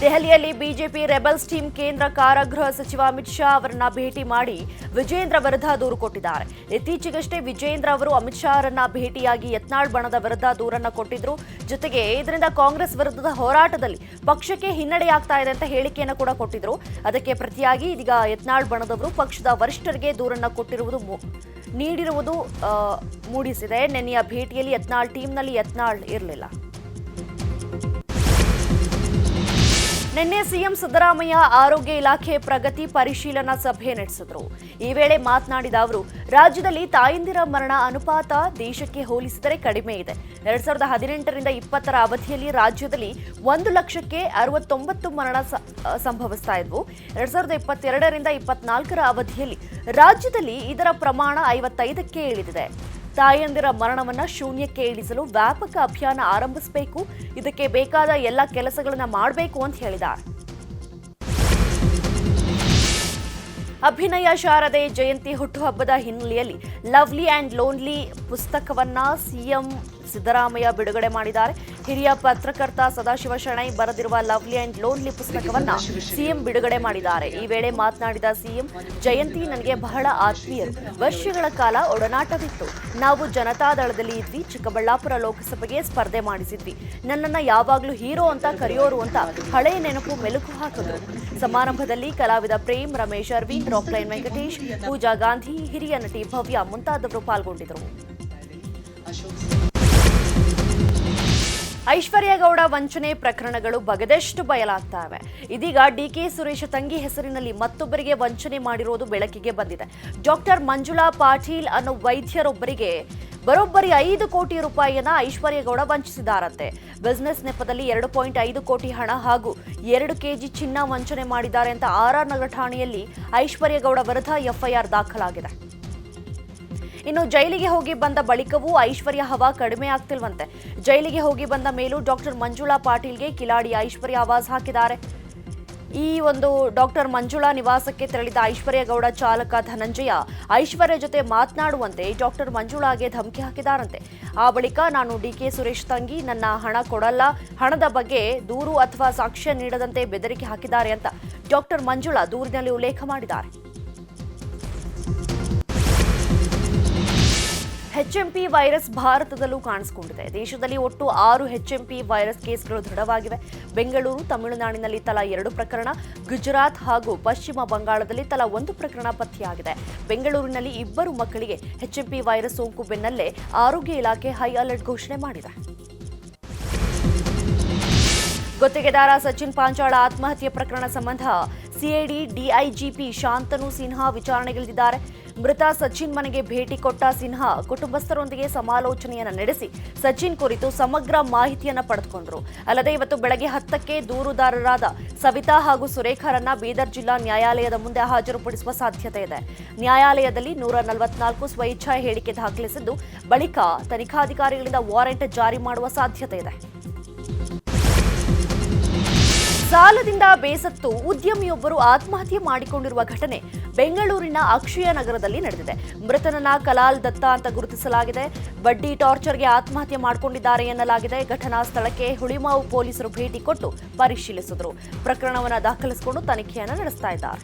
ದೆಹಲಿಯಲ್ಲಿ BJP rebels team ಕೇಂದ್ರ ಕಾರಾಗೃಹ ಸಚಿವ ಅಮಿತ್ ಶಾ ಅವರನ್ನ ಭೇಟಿ ಮಾಡಿ ವಿಜೇಂದ್ರ ವಿರುದ್ಧ ದೂರು ಕೊಟ್ಟಿದ್ದಾರೆ. ಇತ್ತೀಚೆಗಷ್ಟೇ ವಿಜೇಂದ್ರ ಅವರು ಅಮಿತ್ ಶಾ ಅವರನ್ನ ಭೇಟಿಯಾಗಿ ಯತ್ನಾಳ್ ಬಣದ ವಿರುದ್ಧ ದೂರನ್ನ ಕೊಟ್ಟಿದ್ರು. ಜೊತೆಗೆ ಇದರಿಂದ ಕಾಂಗ್ರೆಸ್ ವಿರುದ್ಧದ ಹೋರಾಟದಲ್ಲಿ ಪಕ್ಷಕ್ಕೆ ಹಿನ್ನಡೆಯಾಗ್ತಾ ಇದೆ ಅಂತ ಹೇಳಿಕೆಯನ್ನು ಕೂಡ ಕೊಟ್ಟಿದ್ರು. ಅದಕ್ಕೆ ಪ್ರತಿಯಾಗಿ ಇದೀಗ ಯತ್ನಾಳ್ ಬಣದವರು ಪಕ್ಷದ ವರಿಷ್ಠರಿಗೆ ದೂರನ್ನ ನೀಡಿರುವುದು ಮೂಡಿಸಿದೆ. ನಿನ್ನೆಯ ಭೇಟಿಯಲ್ಲಿ ಯತ್ನಾಳ್ ಟೀಮ್ನಲ್ಲಿ ಯತ್ನಾಳ್ ಇರಲಿಲ್ಲ. ನಿನ್ನೆ ಸಿಎಂ ಸಿದ್ದರಾಮಯ್ಯ ಆರೋಗ್ಯ ಇಲಾಖೆ ಪ್ರಗತಿ ಪರಿಶೀಲನಾ ಸಭೆ ನಡೆಸಿದರು. ಈ ವೇಳೆ ಮಾತನಾಡಿದ ಅವರು, ರಾಜ್ಯದಲ್ಲಿ ತಾಯಂದಿರ ಮರಣ ಅನುಪಾತ ದೇಶಕ್ಕೆ ಹೋಲಿಸಿದರೆ ಕಡಿಮೆ ಇದೆ. 2018ರಿಂದ 2020ರ ಅವಧಿಯಲ್ಲಿ ರಾಜ್ಯದಲ್ಲಿ 1,69,000 ಮರಣ ಸಂಭವಿಸ್ತಾ ಇದ್ವು. 2022ರಿಂದ 2024ರ ಅವಧಿಯಲ್ಲಿ ರಾಜ್ಯದಲ್ಲಿ ಇದರ ಪ್ರಮಾಣ 55ಕ್ಕೆ ಇಳಿದಿದೆ. ತಾಯಂದಿರ ಮರಣವನ್ನ ಶೂನ್ಯಕ್ಕೆ ಇಳಿಸಲು ವ್ಯಾಪಕ ಅಭಿಯಾನ ಆರಂಭಿಸಬೇಕು. ಇದಕ್ಕೆ ಬೇಕಾದ ಎಲ್ಲ ಕೆಲಸಗಳನ್ನ ಮಾಡಬೇಕು ಅಂತ ಹೇಳಿದ್ದಾರೆ. ಅಭಿನಯ ಶಾರದೆ ಜಯಂತಿ ಹುಟ್ಟುಹಬ್ಬದ ಹಿನ್ನೆಲೆಯಲ್ಲಿ ಲವ್ಲಿ ಆ್ಯಂಡ್ ಲೋನ್ಲಿ ಪುಸ್ತಕವನ್ನ ಸಿಎಂ ಸಿದ್ದರಾಮಯ್ಯ ಬಿಡುಗಡೆ ಮಾಡಿದ್ದಾರೆ. ಹಿರಿಯ ಪತ್ರಕರ್ತ ಸದಾಶಿವ ಶೆಣೈ ಬರೆದಿರುವ ಲವ್ಲಿ ಆ್ಯಂಡ್ ಲೋನ್ಲಿ ಪುಸ್ತಕವನ್ನ ಸಿಎಂ ಬಿಡುಗಡೆ ಮಾಡಿದ್ದಾರೆ. ಈ ವೇಳೆ ಮಾತನಾಡಿದ ಸಿಎಂ, ಜಯಂತಿ ನನಗೆ ಬಹಳ ಆತ್ಮೀಯರು. ವರ್ಷಗಳ ಕಾಲ ಒಡನಾಟವಿತ್ತು. ನಾವು ಜನತಾದಳದಲ್ಲಿ ಇದ್ವಿ. ಚಿಕ್ಕಬಳ್ಳಾಪುರ ಲೋಕಸಭೆಗೆ ಸ್ಪರ್ಧೆ ಮಾಡಿಸಿದ್ವಿ. ನನ್ನನ್ನ ಯಾವಾಗ್ಲೂ ಹೀರೋ ಅಂತ ಕರೆಯೋರು ಅಂತ ಹಳೆಯ ನೆನಪು ಮೆಲುಕು ಹಾಕಿದ್ರು. ಸಮಾರಂಭದಲ್ಲಿ ಕಲಾವಿದ ಪ್ರೇಮ್, ರಮೇಶ್ ಅರವಿಂದ್, ರಾಕ್ಲೈನ್ ವೆಂಕಟೇಶ್, ಪೂಜಾ ಗಾಂಧಿ, ಹಿರಿಯ ನಟಿ ಭವ್ಯ ಮುಂತಾದವರು ಪಾಲ್ಗೊಂಡಿದ್ದರು. ಐಶ್ವರ್ಯ ಗೌಡ ವಂಚನೆ ಪ್ರಕರಣಗಳು ಬಗೆದಷ್ಟು ಬಯಲಾಗ್ತವೆ. ಇದೀಗ ಡಿಕೆ ಸುರೇಶ್ ತಂಗಿ ಹೆಸರಿನಲ್ಲಿ ಮತ್ತೊಬ್ಬರಿಗೆ ವಂಚನೆ ಮಾಡಿರೋದು ಬೆಳಕಿಗೆ ಬಂದಿದೆ. ಡಾಕ್ಟರ್ ಮಂಜುಳಾ ಪಾಟೀಲ್ ಅನ್ನೋ ವೈದ್ಯರೊಬ್ಬರಿಗೆ ಬರೋಬ್ಬರಿ 5 ಕೋಟಿ ರೂಪಾಯಿಯನ್ನ ಐಶ್ವರ್ಯ ಗೌಡ ವಂಚಿಸಿದ್ದಾರಂತೆ. ಬಿಸಿನೆಸ್ ನೆಪದಲ್ಲಿ 2.5 ಕೋಟಿ ಹಣ ಹಾಗೂ 2 ಕೆಜಿ ಚಿನ್ನ ವಂಚನೆ ಮಾಡಿದ್ದಾರೆ ಅಂತ ಆರ್ಆರ್ ನಗರ ಠಾಣೆಯಲ್ಲಿ ಐಶ್ವರ್ಯ ಗೌಡ ವಿರುದ್ಧ ಎಫ್ಐಆರ್ ದಾಖಲಾಗಿದೆ. ಇನ್ನು ಜೈಲಿಗೆ ಹೋಗಿ ಬಂದ ಬಳಿಕವೂ ಐಶ್ವರ್ಯ ಹವಾ ಕಡಿಮೆ ಆಗ್ತಿಲ್ವಂತೆ. ಜೈಲಿಗೆ ಹೋಗಿ ಬಂದ ಮೇಲೂ ಡಾಕ್ಟರ್ ಮಂಜುಳಾ ಪಾಟೀಲ್ಗೆ ಕಿಲಾಡಿ ಐಶ್ವರ್ಯ ಆವಾಜ್ ಹಾಕಿದ್ದಾರೆ. ಈ ಒಂದು ಡಾಕ್ಟರ್ ಮಂಜುಳಾ ನಿವಾಸಕ್ಕೆ ತೆರಳಿದ ಐಶ್ವರ್ಯ ಗೌಡ ಚಾಲಕ ಧನಂಜಯ ಐಶ್ವರ್ಯ ಜೊತೆ ಮಾತನಾಡುವಂತೆ ಡಾಕ್ಟರ್ ಮಂಜುಳಾಗೆ ಧಮಕಿ ಹಾಕಿದಾರಂತೆ. ಆ ಬಳಿಕ, ನಾನು ಡಿಕೆ ಸುರೇಶ್ ತಂಗಿ, ನನ್ನ ಹಣ ಕೊಡಲ್ಲ, ಹಣದ ಬಗ್ಗೆ ದೂರು ಅಥವಾ ಸಾಕ್ಷ್ಯ ನೀಡದಂತೆ ಬೆದರಿಕೆ ಹಾಕಿದ್ದಾರೆ ಅಂತ ಡಾಕ್ಟರ್ ಮಂಜುಳಾ ದೂರಿನಲ್ಲಿ ಉಲ್ಲೇಖ ಮಾಡಿದ್ದಾರೆ. ಎಚ್ಎಂಪಿ ವೈರಸ್ ಭಾರತದಲ್ಲೂ ಕಾಣಿಸಿಕೊಂಡಿದೆ. ದೇಶದಲ್ಲಿ ಒಟ್ಟು 6 ಎಚ್ಎಂಪಿ ವೈರಸ್ ಕೇಸ್ಗಳು ದೃಢವಾಗಿವೆ. ಬೆಂಗಳೂರು, ತಮಿಳುನಾಡಿನಲ್ಲಿ ತಲಾ 2 ಪ್ರಕರಣ, ಗುಜರಾತ್ ಹಾಗೂ ಪಶ್ಚಿಮ ಬಂಗಾಳದಲ್ಲಿ ತಲಾ 1 ಪ್ರಕರಣ ಪತ್ತೆಯಾಗಿದೆ. ಬೆಂಗಳೂರಿನಲ್ಲಿ 2 ಮಕ್ಕಳಿಗೆ ಎಚ್ಎಂಪಿ ವೈರಸ್ ಸೋಂಕು ಬೆನ್ನಲ್ಲೇ ಆರೋಗ್ಯ ಇಲಾಖೆ ಹೈ ಅಲರ್ಟ್ ಘೋಷಣೆ ಮಾಡಿದೆ. ಗುತ್ತಿಗೆದಾರ ಸಚಿನ್ ಪಾಂಚಾಳ ಆತ್ಮಹತ್ಯೆ ಪ್ರಕರಣ ಸಂಬಂಧ ಸಿಐಡಿ ಡಿಐಜಿಪಿ ಶಾಂತನು ಸಿನ್ಹಾ ವಿಚಾರಣೆಗಿಳಿದಿದ್ದಾರೆ. ಮೃತ ಸಚಿನ್ ಮನೆಗೆ ಭೇಟಿ ಕೊಟ್ಟ ಸಿನ್ಹಾ ಕುಟುಂಬಸ್ಥರೊಂದಿಗೆ ಸಮಾಲೋಚನೆಯನ್ನು ನಡೆಸಿ ಸಚಿನ್ ಕುರಿತು ಸಮಗ್ರ ಮಾಹಿತಿಯನ್ನು ಪಡೆದುಕೊಂಡರು. ಅಲ್ಲದೆ ಇವತ್ತು ಬೆಳಗ್ಗೆ 10ಕ್ಕೆ ದೂರುದಾರರಾದ ಸವಿತಾ ಹಾಗೂ ಸುರೇಖರನ್ನ ಬೀದರ್ ಜಿಲ್ಲಾ ನ್ಯಾಯಾಲಯದ ಮುಂದೆ ಹಾಜರುಪಡಿಸುವ ಸಾಧ್ಯತೆ ಇದೆ. ನ್ಯಾಯಾಲಯದಲ್ಲಿ 144 ಸ್ವಇಚ್ಛಾ ಹೇಳಿಕೆ ದಾಖಲಿಸಿದ್ದು, ಬಳಿಕ ತನಿಖಾಧಿಕಾರಿಗಳಿಂದ ವಾರೆಂಟ್ ಜಾರಿ ಮಾಡುವ ಸಾಧ್ಯತೆ ಇದೆ. ಸಾಲದಿಂದ ಬೇಸತ್ತು ಉದ್ಯಮಿಯೊಬ್ಬರು ಆತ್ಮಹತ್ಯೆ ಮಾಡಿಕೊಂಡಿರುವ ಘಟನೆ ಬೆಂಗಳೂರಿನ ಅಕ್ಷಯ ನಗರದಲ್ಲಿ ನಡೆದಿದೆ. ಮೃತನನ್ನ ಕಲಾಲ್ ದತ್ತ ಅಂತ ಗುರುತಿಸಲಾಗಿದೆ. ಬಡ್ಡಿ ಟಾರ್ಚರ್ಗೆ ಆತ್ಮಹತ್ಯೆ ಮಾಡಿಕೊಂಡಿದ್ದಾರೆ ಎನ್ನಲಾಗಿದೆ. ಘಟನಾ ಸ್ಥಳಕ್ಕೆ ಹುಳಿಮಾವು ಪೊಲೀಸರು ಭೇಟಿ ಕೊಟ್ಟು ಪರಿಶೀಲಿಸಿದರು. ಪ್ರಕರಣವನ್ನು ದಾಖಲಿಸಿಕೊಂಡು ತನಿಖೆಯನ್ನು ನಡೆಸ್ತಾ ಇದ್ದಾರೆ.